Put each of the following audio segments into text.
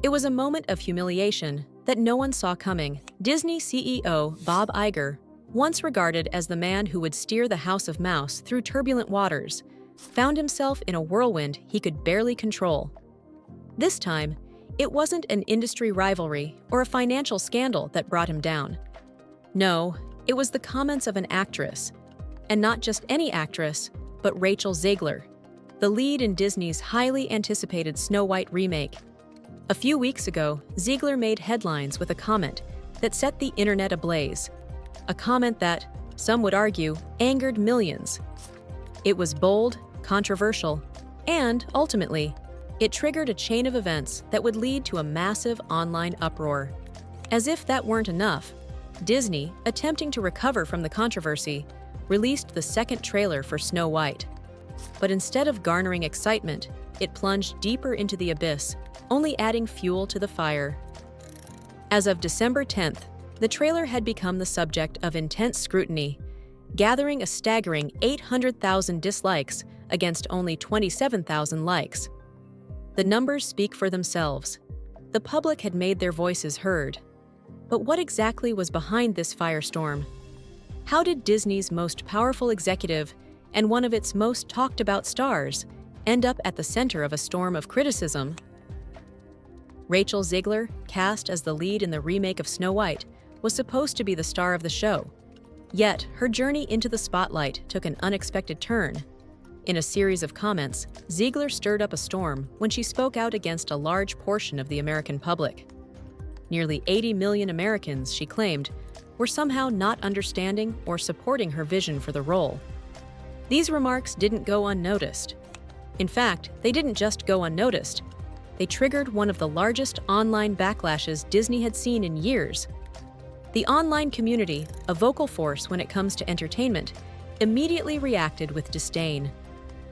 It was a moment of humiliation that no one saw coming. Disney CEO Bob Iger, once regarded as the man who would steer the House of Mouse through turbulent waters, found himself in a whirlwind he could barely control. This time, it wasn't an industry rivalry or a financial scandal that brought him down. No, it was the comments of an actress. And not just any actress, but Rachel Zegler, the lead in Disney's highly anticipated Snow White remake. A few weeks ago, Zegler made headlines with a comment that set the internet ablaze. A comment that, some would argue, angered millions. It was bold, controversial, and, ultimately, it triggered a chain of events that would lead to a massive online uproar. As if that weren't enough, Disney, attempting to recover from the controversy, released the second trailer for Snow White. But instead of garnering excitement, it plunged deeper into the abyss, only adding fuel to the fire. As of December 10th, the trailer had become the subject of intense scrutiny, gathering a staggering 800,000 dislikes against only 27,000 likes. The numbers speak for themselves. The public had made their voices heard. But what exactly was behind this firestorm? How did Disney's most powerful executive and one of its most talked-about stars end up at the center of a storm of criticism? Rachel Zegler, cast as the lead in the remake of Snow White, was supposed to be the star of the show. Yet, her journey into the spotlight took an unexpected turn. In a series of comments, Zegler stirred up a storm when she spoke out against a large portion of the American public. Nearly 80 million Americans, she claimed, were somehow not understanding or supporting her vision for the role. These remarks didn't go unnoticed. In fact, they didn't just go unnoticed. They triggered one of the largest online backlashes Disney had seen in years. The online community, a vocal force when it comes to entertainment, immediately reacted with disdain.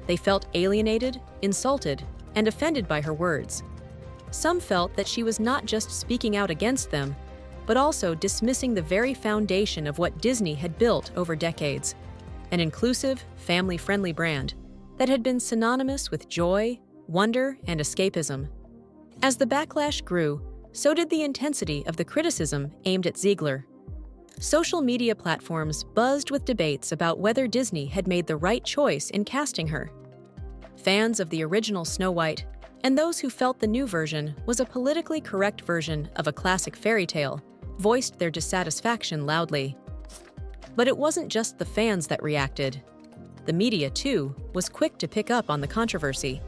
They felt alienated, insulted, and offended by her words. Some felt that she was not just speaking out against them, but also dismissing the very foundation of what Disney had built over decades, an inclusive, family-friendly brand that had been synonymous with joy, wonder, and escapism. As the backlash grew, so did the intensity of the criticism aimed at Zegler. Social media platforms buzzed with debates about whether Disney had made the right choice in casting her. Fans of the original Snow White and those who felt the new version was a politically correct version of a classic fairy tale voiced their dissatisfaction loudly. But it wasn't just the fans that reacted. The media, too, was quick to pick up on the controversy.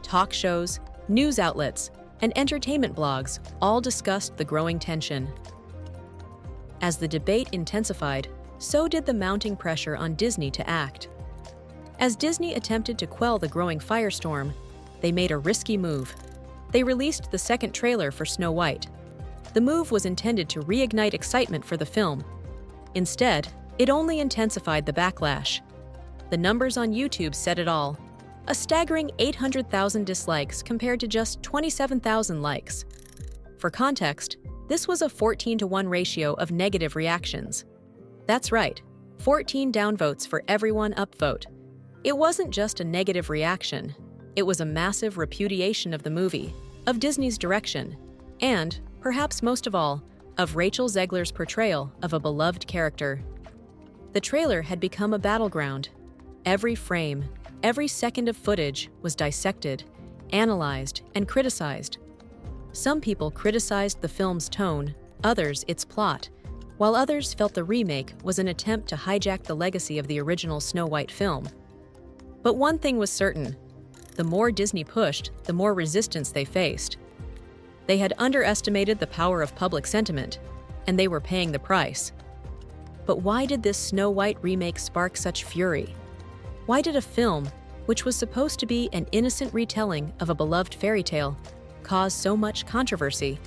Talk shows, news outlets, and entertainment blogs all discussed the growing tension. As the debate intensified, so did the mounting pressure on Disney to act. As Disney attempted to quell the growing firestorm, they made a risky move. They released the second trailer for Snow White. The move was intended to reignite excitement for the film. Instead, it only intensified the backlash. The numbers on YouTube said it all. A staggering 800,000 dislikes compared to just 27,000 likes. For context, this was a 14-to-1 ratio of negative reactions. That's right, 14 downvotes for every one upvote. It wasn't just a negative reaction. It was a massive repudiation of the movie, of Disney's direction, and, perhaps most of all, of Rachel Zegler's portrayal of a beloved character. The trailer had become a battleground. Every frame, every second of footage was dissected, analyzed, and criticized. Some people criticized the film's tone, others its plot, while others felt the remake was an attempt to hijack the legacy of the original Snow White film. But one thing was certain: the more Disney pushed, the more resistance they faced. They had underestimated the power of public sentiment, and they were paying the price. But why did this Snow White remake spark such fury? Why did a film, which was supposed to be an innocent retelling of a beloved fairy tale, cause so much controversy?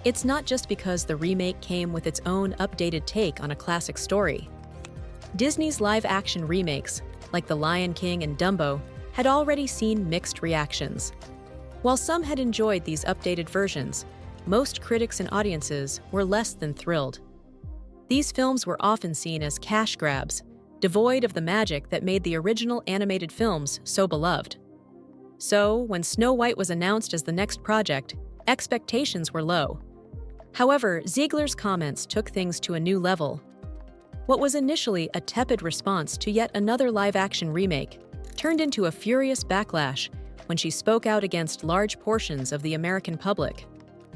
It's not just because the remake came with its own updated take on a classic story. Disney's live-action remakes, like The Lion King and Dumbo, had already seen mixed reactions. While some had enjoyed these updated versions, most critics and audiences were less than thrilled. These films were often seen as cash grabs, devoid of the magic that made the original animated films so beloved. So, when Snow White was announced as the next project, expectations were low. However, Zegler's comments took things to a new level. What was initially a tepid response to yet another live-action remake turned into a furious backlash when she spoke out against large portions of the American public.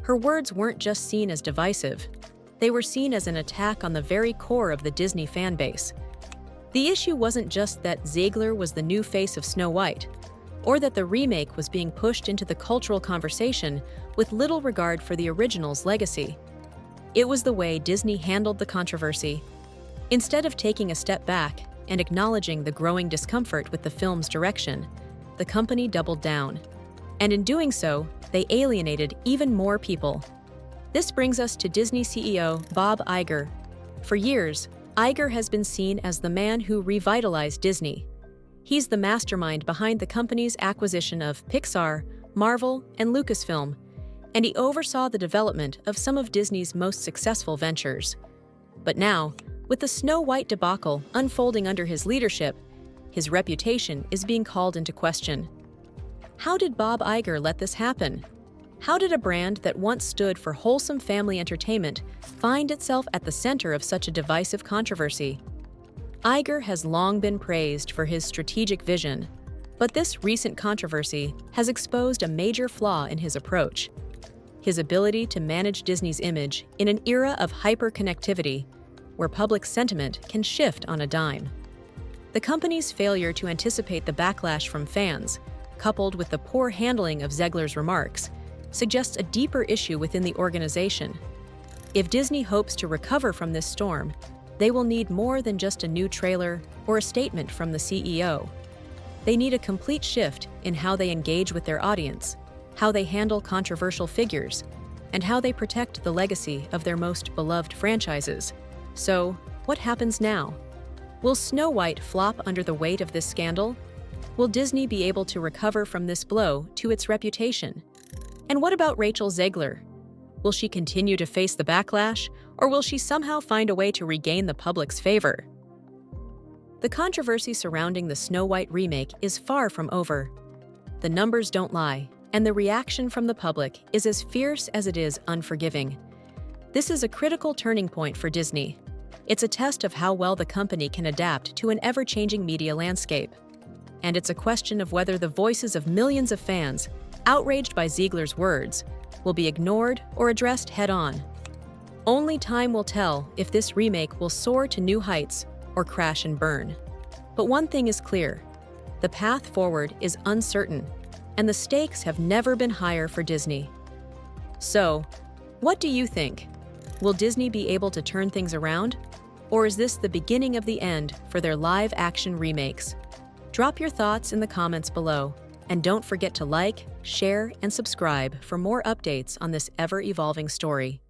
Her words weren't just seen as divisive, they were seen as an attack on the very core of the Disney fan base. The issue wasn't just that Zegler was the new face of Snow White, or that the remake was being pushed into the cultural conversation with little regard for the original's legacy. It was the way Disney handled the controversy. Instead of taking a step back and acknowledging the growing discomfort with the film's direction, the company doubled down. And in doing so, they alienated even more people. This brings us to Disney CEO Bob Iger. For years, Iger has been seen as the man who revitalized Disney. He's the mastermind behind the company's acquisition of Pixar, Marvel, and Lucasfilm, and he oversaw the development of some of Disney's most successful ventures. But now, with the Snow White debacle unfolding under his leadership, his reputation is being called into question. How did Bob Iger let this happen? How did a brand that once stood for wholesome family entertainment find itself at the center of such a divisive controversy? Iger has long been praised for his strategic vision, but this recent controversy has exposed a major flaw in his approach: his ability to manage Disney's image in an era of hyper-connectivity, where public sentiment can shift on a dime. The company's failure to anticipate the backlash from fans, coupled with the poor handling of Zegler's remarks, suggests a deeper issue within the organization. If Disney hopes to recover from this storm, they will need more than just a new trailer or a statement from the CEO. They need a complete shift in how they engage with their audience, how they handle controversial figures, and how they protect the legacy of their most beloved franchises. So, what happens now? Will Snow White flop under the weight of this scandal? Will Disney be able to recover from this blow to its reputation? And what about Rachel Zegler? Will she continue to face the backlash, or will she somehow find a way to regain the public's favor? The controversy surrounding the Snow White remake is far from over. The numbers don't lie, and the reaction from the public is as fierce as it is unforgiving. This is a critical turning point for Disney. It's a test of how well the company can adapt to an ever-changing media landscape. And it's a question of whether the voices of millions of fans, outraged by Zegler's words, will be ignored or addressed head-on. Only time will tell if this remake will soar to new heights or crash and burn. But one thing is clear: the path forward is uncertain, and the stakes have never been higher for Disney. So, what do you think? Will Disney be able to turn things around? Or is this the beginning of the end for their live-action remakes? Drop your thoughts in the comments below, and don't forget to like, share, and subscribe for more updates on this ever-evolving story.